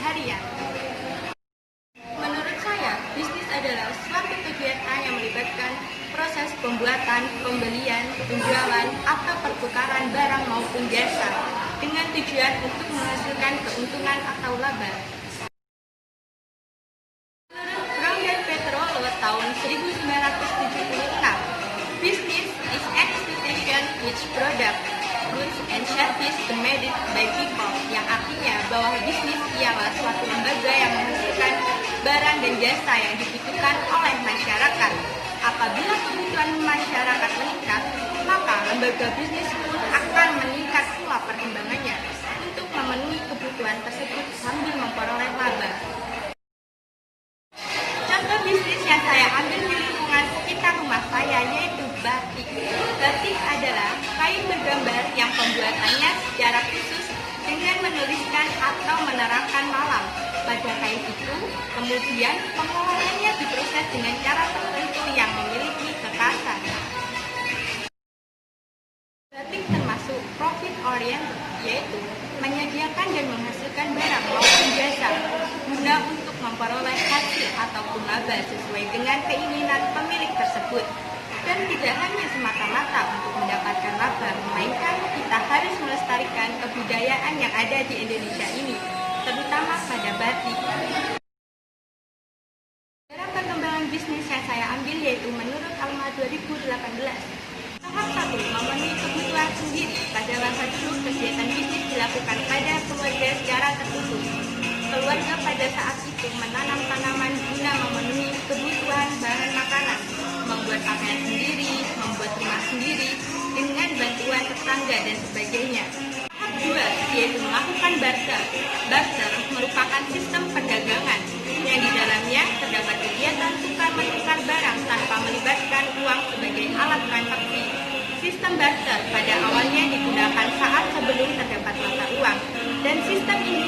keseharian. Menurut saya, bisnis adalah suatu kegiatan yang melibatkan proses pembuatan, pembelian, penjualan, atau pertukaran barang maupun jasa dengan tujuan untuk menghasilkan keuntungan atau laba. Menurut Brown dan Petrolo tahun 1976, business is exploitation which product, goods and service demanded by people, yang artinya bahwa bisnis ialah suatu lembaga yang menghasilkan barang dan jasa yang dibutuhkan oleh masyarakat. Apabila kebutuhan masyarakat meningkat, maka lembaga bisnis pun akan meningkat pula perkembangannya untuk memenuhi kebutuhan tersebut sambil memperoleh laba. Contoh bisnis yang saya ambil di lingkungan sekitar rumah saya yaitu batik. Batik adalah kain bergambar yang pembuatannya secara khusus dengan menuliskan atau menerangkan malam pada kain itu. Kemudian pengolahannya diproses dengan cara tertentu yang memiliki kekhasan. Batik termasuk profit oriented, yaitu menyediakan dan menghasilkan barang maupun jasa guna untuk memperoleh hasil ataupun laba sesuai dengan keinginan pemilik tersebut. Dan tidak hanya semata-mata untuk mendapatkan laba, melainkan kita harus melestarikan kebudayaan yang ada di Indonesia ini, terutama pada batik. Dalam perkembangan bisnis yang saya ambil yaitu menurut Alma 2018. Tahap 1, memenuhi kebutuhan sendiri. Pada masa dulu, kegiatan bisnis dilakukan pada keluarga secara tertutup. Keluarga pada saat itu menanam tanaman guna memenuhi kebutuhan bahan makanan, membuat pakaian sendiri, membuat rumah sendiri, dengan bantuan tetangga dan sebagainya. Tahap 2, yaitu melakukan barter. Barter merupakan sistem perdagangan yang di dalamnya terdapat kegiatan tukar-menukar barang tanpa melibatkan uang sebagai alat transaksi. Sistem barter pada awalnya digunakan saat sebelum terdapat mata uang, dan sistem ini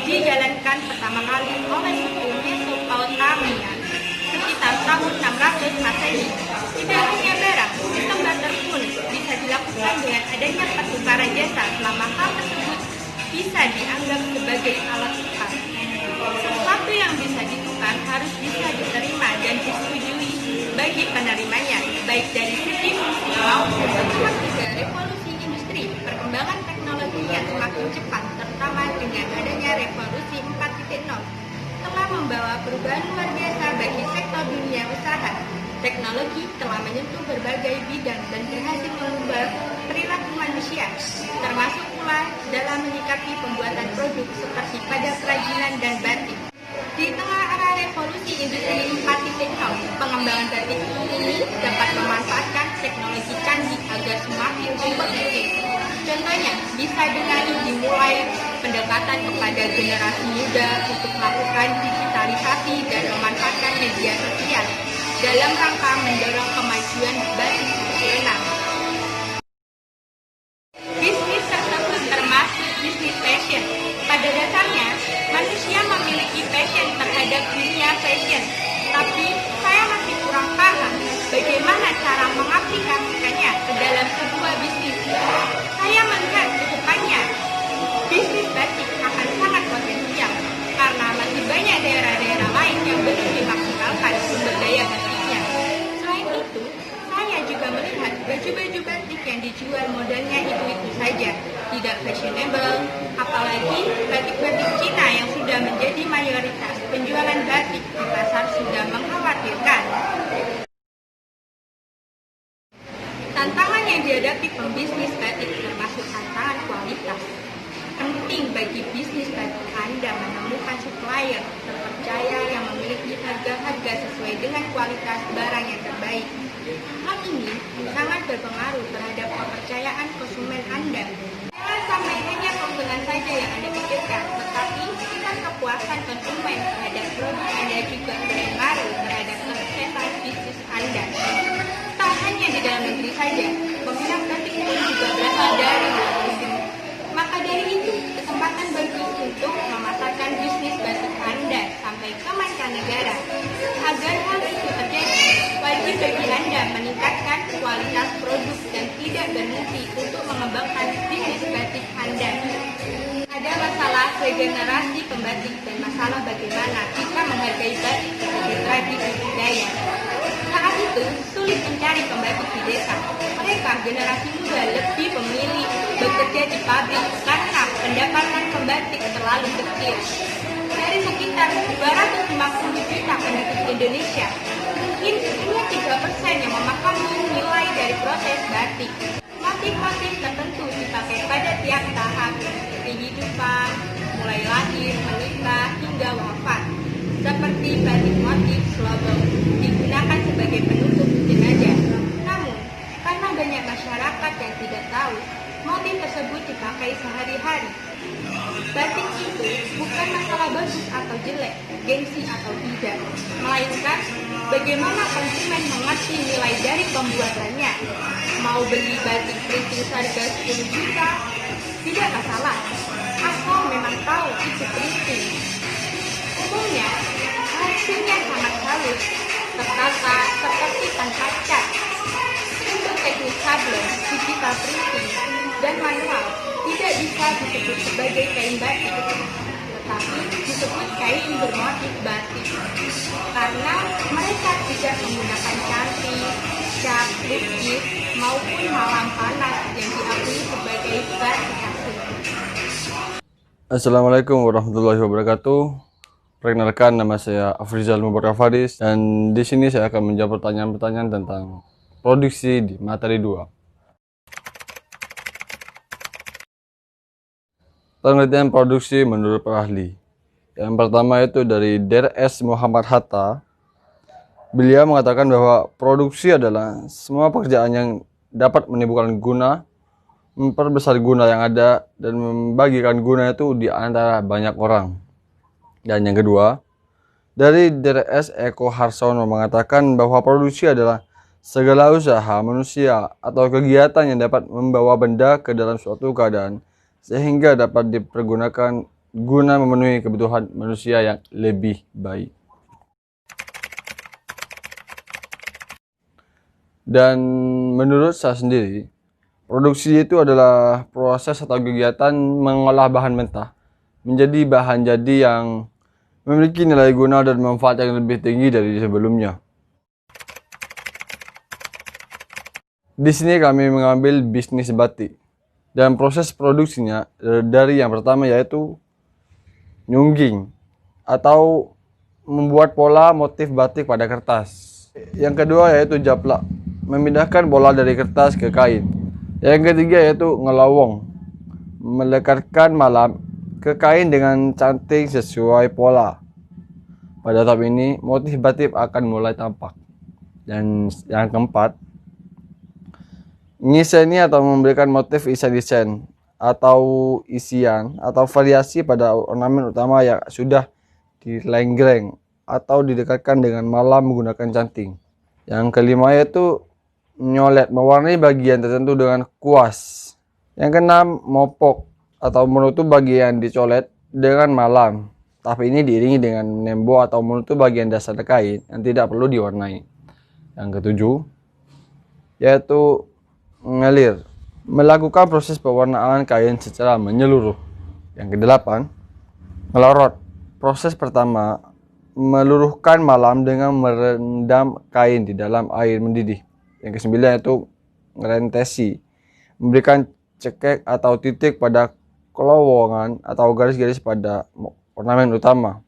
dijalankan pertama kali oleh suku Mesopotamia sekitar tahun 600 Masehi. Tidak hanya barang, sistem barter pun bisa dilakukan dengan adanya pertukaran jasa selama hal tersebut bisa dianggap sebagai alat tukar. Sesuatu yang bisa ditukar harus bisa diterima dan disetujui bagi penerimanya, baik dari segi fungsi maupun tahap 3, revolusi industri. Perkembangan teknologi yang semakin cepat, terutama dengan adanya revolusi 4.0, telah membawa perubahan luar biasa bagi sektor dunia usaha. Teknologi telah menyentuh berbagai bidang dan berhasil mengubah perilaku manusia, termasuk pula dalam menyikapi pembuatan produk seperti pada kerajinan dan batik. Di tengah era revolusi industri 4.0, pengembangan batik ini dapat memanfaatkan teknologi canggih agar semakin kompetitif. Contohnya, bisa dengan dimulai pendekatan kepada generasi muda untuk melakukan digitalisasi dan memanfaatkan media sosial dalam rangka mendorong kemajuan batik nasional. Bisnis tersebut termasuk bisnis fashion. Pada dasarnya, manusia memiliki passion terhadap dunia fashion, tapi saya masih kurang paham bagaimana cara mengaplikasikannya ke dalam sebuah bisnis. Saya melihat kedepannya, bisnis batik akan sangat potensial karena masih banyak daerah-daerah lain yang belum dimaksimalkan sumber daya batiknya. Selain itu, saya juga melihat baju-baju batik yang dijual modelnya itu saja, tidak fashionable, apalagi batik-batik Cina yang sudah menjadi mayoritas penjualan batik di pasar sudah mengkhawatirkan. Tantangan yang dihadapi pembisnis batik termasuk tantangan kualitas. Penting bagi bisnis batik Anda menemukan supplier terpercaya yang memiliki harga-harga sesuai dengan kualitas barang yang terbaik. Hal ini sangat berpengaruh terhadap kepercayaan konsumen Anda. Jangan sampai hanya keuntungan saja yang Anda pikirkan, tetapi tingkat kepuasan konsumen terhadap produk Anda juga berpengaruh terhadap kesuksesan bisnis Anda. Tak hanya di dalam negeri saja, peminat batik pun juga berasal dari luar negeri. Maka dari itu, kesempatan bagus untuk memasarkan bisnis batik Anda sampai ke mancanegara. Agar hal itu terjadi, wajib bagi Anda meningkatkan kualitas produk dan tidak berhenti untuk mengembangkan bisnis batik Anda. Ada masalah regenerasi pembatik dan masalah bagaimana kita menghargai batik sebagai tradisi budaya. Saat itu sulit mencari pembatik di desa. Mereka generasi muda lebih memilih bekerja di pabrik karena pendapatan pembatik terlalu kecil. Dari sekitar 250 juta penduduk Indonesia, mungkin hanya 3% yang memahami nilai dari proses batik. Motif-motif tertentu dipakai pada tiap tahap kehidupan, mulai lahir, menikah, hingga wafat. Seperti batik motif slobong digunakan sebagai penutup jenazah. Namun, karena banyak masyarakat yang tidak tahu, motif tersebut dipakai sehari-hari. Batik itu bukan masalah bagus atau jelek, gengsi atau tidak, melainkan bagaimana konsumen mengerti nilai dari pembuatannya. Mau beli batik printing harga 10 juta, tidak masalah, asal memang tahu itu printing. Umumnya, hasilnya sangat halus, tertata seperti tanpa cat. Untuk teknik sablon, digital printing, dan manual tidak bisa disebut sebagai kain batik, tetapi disebut kain bermotif batik karena mereka tidak menggunakan cantik, cat, lukis, maupun malam panas yang diakui sebagai batik asli. Assalamualaikum warahmatullahi wabarakatuh. Perkenalkan, nama saya Afrizal Mubarak Faris, dan di sini saya akan menjawab pertanyaan-pertanyaan tentang produksi di materi 2. Penelitian produksi menurut para ahli. Yang pertama itu dari Dr.S. Muhammad Hatta. Beliau mengatakan bahwa produksi adalah semua pekerjaan yang dapat menimbulkan guna, memperbesar guna yang ada, dan membagikan guna itu di antara banyak orang. Dan yang kedua, dari Dr.S. Eko Harsono mengatakan bahwa produksi adalah segala usaha manusia atau kegiatan yang dapat membawa benda ke dalam suatu keadaan sehingga dapat dipergunakan guna memenuhi kebutuhan manusia yang lebih baik. Dan menurut saya sendiri, produksi itu adalah proses atau kegiatan mengolah bahan mentah menjadi bahan jadi yang memiliki nilai guna dan manfaat yang lebih tinggi dari sebelumnya. Di sini kami mengambil bisnis batik. Dan proses produksinya dari yang pertama yaitu nyungging atau membuat pola motif batik pada kertas. Yang kedua yaitu japlak, memindahkan bola dari kertas ke kain. Yang ketiga yaitu ngelawong, melekatkan malam ke kain dengan cantik sesuai pola. Pada tahap ini motif batik akan mulai tampak. Dan yang keempat, ngiseni atau memberikan motif isi desain atau isian atau variasi pada ornamen utama yang sudah dilenggreng atau didekatkan dengan malam menggunakan canting. Yang kelima yaitu nyolet, mewarnai bagian tertentu dengan kuas. Yang keenam, mopok atau menutup bagian dicolet dengan malam. Tapi ini diiringi dengan nembo atau menutup bagian dasar kain yang tidak perlu diwarnai. Yang ketujuh yaitu mengalir, melakukan proses pewarnaan kain secara menyeluruh. Yang kedelapan, ngelorot. Proses pertama, meluruhkan malam dengan merendam kain di dalam air mendidih. Yang kesembilan itu ngerentesi, memberikan cekek atau titik pada kelowongan atau garis-garis pada ornamen utama.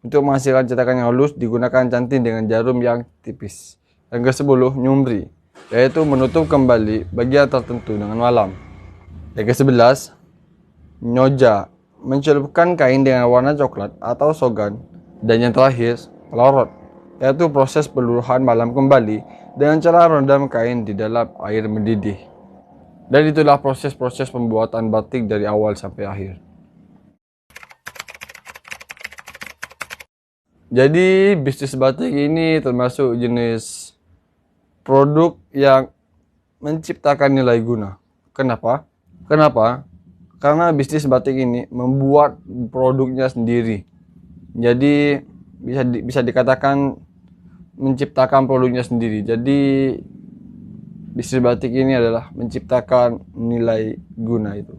Untuk menghasilkan cetakan yang halus digunakan canting dengan jarum yang tipis. Yang ke-10, nyumbri, yaitu menutup kembali bagian tertentu dengan malam. Yang ke-11, nyoja, mencelupkan kain dengan warna coklat atau sogan. Dan yang terakhir, pelorot, yaitu proses peluruhan malam kembali dengan cara merendam kain di dalam air mendidih. Dan itulah proses-proses pembuatan batik dari awal sampai akhir. Jadi bisnis batik ini termasuk jenis produk yang menciptakan nilai guna. Kenapa? Karena bisnis batik ini membuat produknya sendiri. Jadi bisa dikatakan menciptakan produknya sendiri. Jadi bisnis batik ini adalah menciptakan nilai guna itu.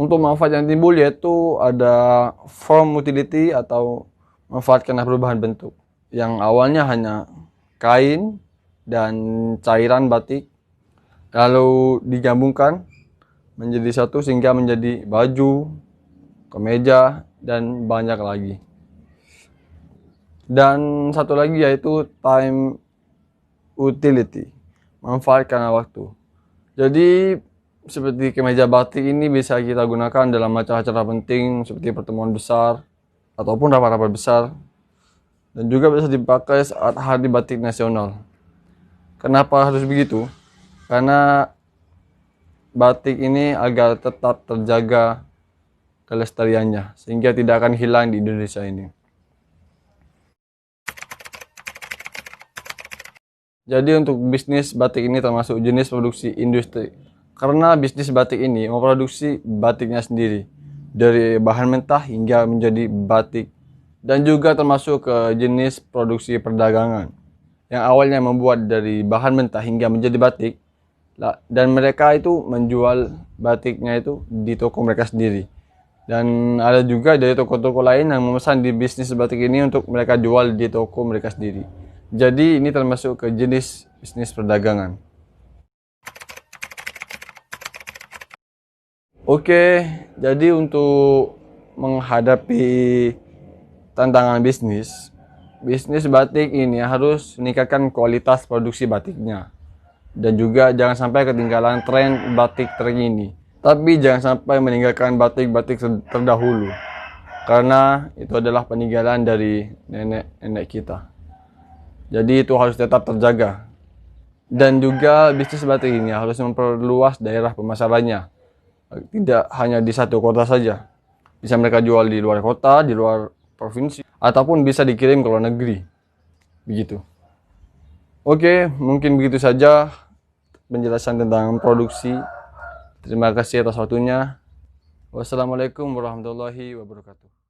Untuk manfaat yang timbul yaitu ada form utility atau manfaat karena perubahan bentuk. Yang awalnya hanya kain dan cairan batik, lalu digabungkan menjadi satu sehingga menjadi baju, kemeja, dan banyak lagi. Dan satu lagi yaitu time utility, manfaat karena waktu. Jadi seperti kemeja batik ini bisa kita gunakan dalam acara-acara penting seperti pertemuan besar ataupun rapat-rapat besar, dan juga bisa dipakai saat Hari Batik Nasional. Kenapa harus begitu? Karena batik ini agar tetap terjaga kelestariannya sehingga tidak akan hilang di Indonesia ini. Jadi untuk bisnis batik ini termasuk jenis produksi industri. Karena bisnis batik ini memproduksi batiknya sendiri dari bahan mentah hingga menjadi batik, dan juga termasuk ke jenis produksi perdagangan yang awalnya membuat dari bahan mentah hingga menjadi batik, dan mereka itu menjual batiknya itu di toko mereka sendiri. Dan ada juga dari toko-toko lain yang memesan di bisnis batik ini untuk mereka jual di toko mereka sendiri. Jadi ini termasuk ke jenis bisnis perdagangan. Oke, jadi untuk menghadapi tantangan bisnis batik ini harus meningkatkan kualitas produksi batiknya. Dan juga jangan sampai ketinggalan tren batik terkini. Tapi jangan sampai meninggalkan batik-batik terdahulu. Karena itu adalah peninggalan dari nenek-nenek kita. Jadi itu harus tetap terjaga. Dan juga bisnis batik ini harus memperluas daerah pemasarannya. Tidak hanya di satu kota saja. Bisa mereka jual di luar kota, di luar provinsi, ataupun bisa dikirim ke luar negeri. Begitu. Oke, mungkin begitu saja penjelasan tentang produksi. Terima kasih atas waktunya. Wassalamualaikum warahmatullahi wabarakatuh.